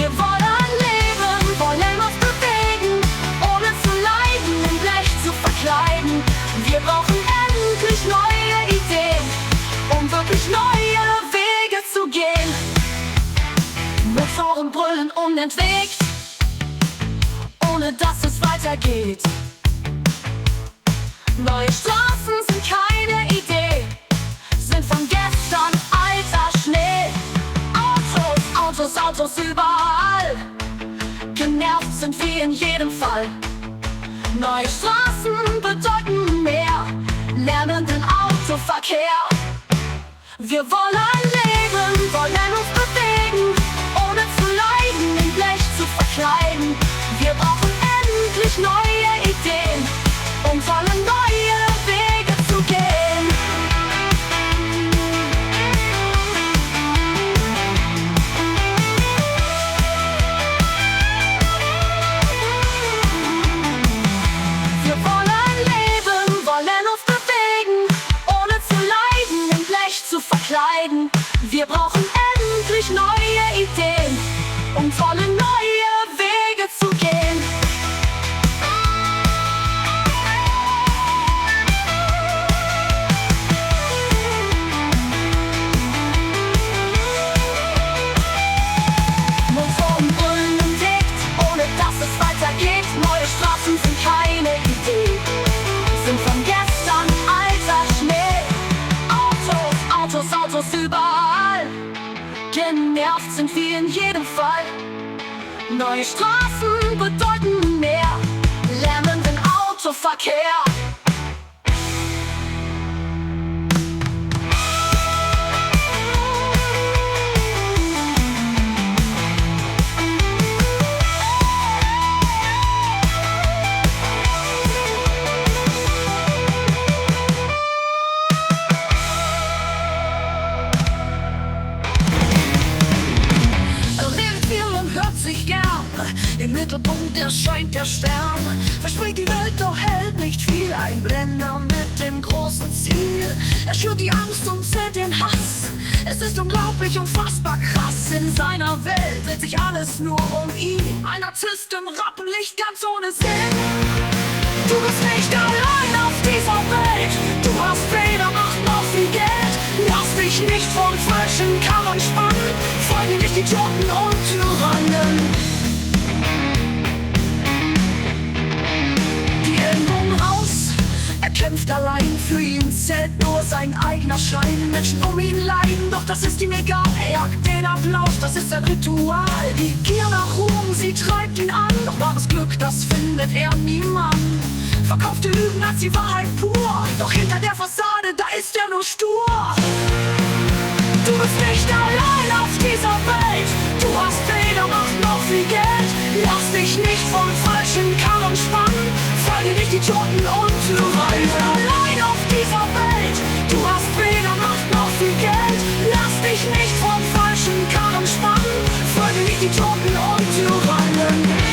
Wir wollen leben, wollen uns bewegen, ohne zu leiden, in Blech zu verkleiden. Wir brauchen endlich neue Ideen, um wirklich neue Wege zu gehen. Mit Fauchen brüllen unentwegt, ohne dass es weitergeht. Neue Straßen sind keine Idee, sind von gestern alter Schnee. Autos überall, genervt sind wir in jedem Fall. Neue Straßen bedeuten mehr lärmenden Autoverkehr. Wir wollen leben, wollen uns bewegen, ohne zu leiden, in Blech zu verkleiden. Wir brauchen endlich neue Ideen, um tolle neue Wege zu gehen. Wir wollen leben, wollen uns bewegen, ohne zu leiden, in Blech zu verkleiden. Wir brauchen endlich neue Ideen, um tolle neue Wege zu gehen. Motoren brüllen im Weg, ohne dass es weitergeht. Neue Straßen sind keine Idee, sind von gestern alter Schnee. Autos überall, genervt sind wir in jedem Fall. Neue Straßen bedeuten mehr lärmenden Autoverkehr. Im Mittelpunkt erscheint der Stern, verspricht die Welt, doch hält nicht viel. Ein Blender mit dem großen Ziel. Er schürt die Angst und zählt den Hass. Es ist unglaublich, unfassbar krass. In seiner Welt dreht sich alles nur um ihn. Ein Narzisst im Rappenlicht, ganz ohne Sinn. Du bist nicht allein auf dieser Welt. Du hast weder Macht noch viel Geld. Lass dich nicht von falschen Karren spannen. Folge nicht die Toten und Tyrannen. Er kämpft allein, für ihn zählt nur sein eigener Schein. Menschen um ihn leiden, doch das ist ihm egal. Er jagt den Applaus, das ist sein Ritual. Die Gier nach Ruhm, sie treibt ihn an. Doch wahres Glück, das findet er niemand. Verkaufte Lügen als die Wahrheit pur. Doch hinter der Fassade, da ist er nur stur. Du bist nicht allein auf dieser Welt. Du hast weder Macht noch viel Geld. Lass dich nicht von falschen Karren spannen. Folge nicht die Toten und Tyrannen. Allein auf dieser Welt. Du hast weder Macht noch viel Geld. Lass dich nicht von falschen Karren spannen. Folge nicht die Toten und Tyrannen.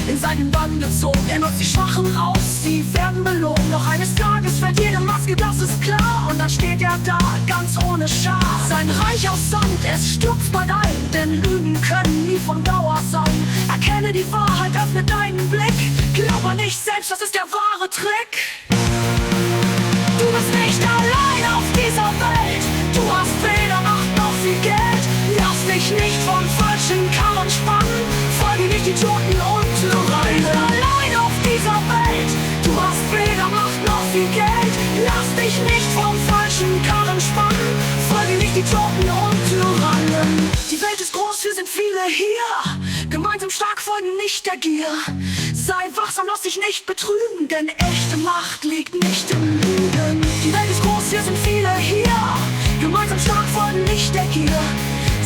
In seinen Bann gezogen, er nutzt die Schwachen aus, sie werden belogen. Doch eines Tages fällt jede Maske, das ist klar. Und dann steht er da, ganz ohne Schar. Sein Reich aus Sand, es stürzt bald ein, denn Lügen können nie von Dauer sein. Erkenne die Wahrheit, öffne deinen Blick. Glaube nicht selbst, das ist der wahre Trick. Du bist nicht allein auf dieser Welt. Du hast weder Macht noch viel Geld. Lass dich nicht von falschen Karren spannen. Folge nicht die Toten und Tyrannen. Allein auf dieser Welt. Du hast weder Macht noch viel Geld. Lass dich nicht vom falschen Karren spannen. Folge nicht die Toten und Tyrannen. Die Welt ist groß, wir sind viele hier. Gemeinsam stark, folgen nicht der Gier. Sei wachsam, lass dich nicht betrügen, denn echte Macht liegt nicht im Lügen. Die Welt ist groß, wir sind viele hier. Gemeinsam stark, folgen nicht der Gier.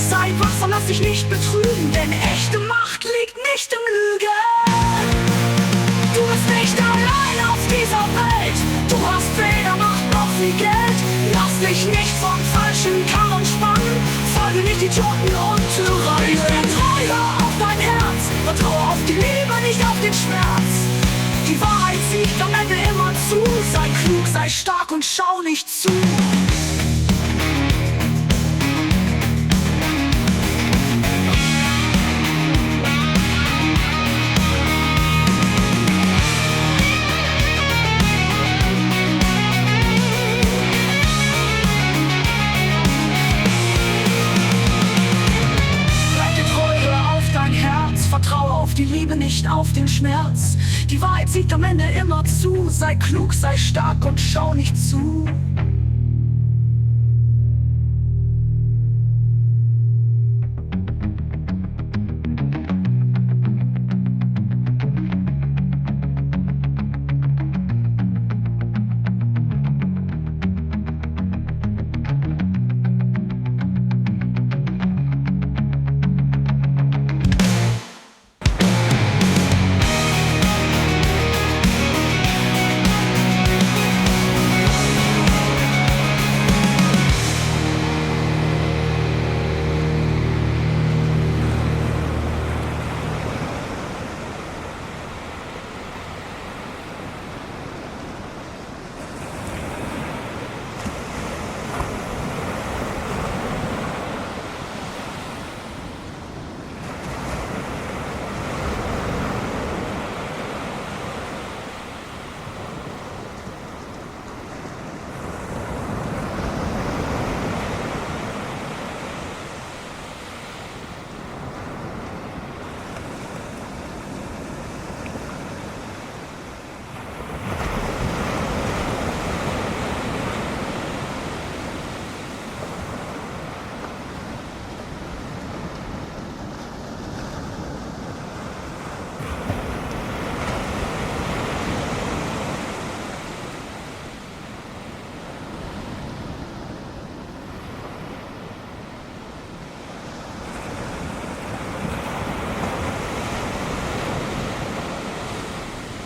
Sei wachsam, lass dich nicht betrügen, denn echte Macht liegt nicht im Lügen. Du bist nicht allein auf dieser Welt. Du hast weder Macht noch viel Geld. Lass dich nicht von falschen Karren spannen. Folge nicht die Toten und Tyrannen. Ich bin treuer auf dein Herz. Vertraue auf die Liebe, nicht auf den Schmerz. Die Wahrheit siegt am Ende immer. sei stark und schau nicht zu. Vertraue auf die Liebe, nicht auf den Schmerz. Die Wahrheit siegt am Ende immer zu. Sei klug, sei stark und schau nicht zu.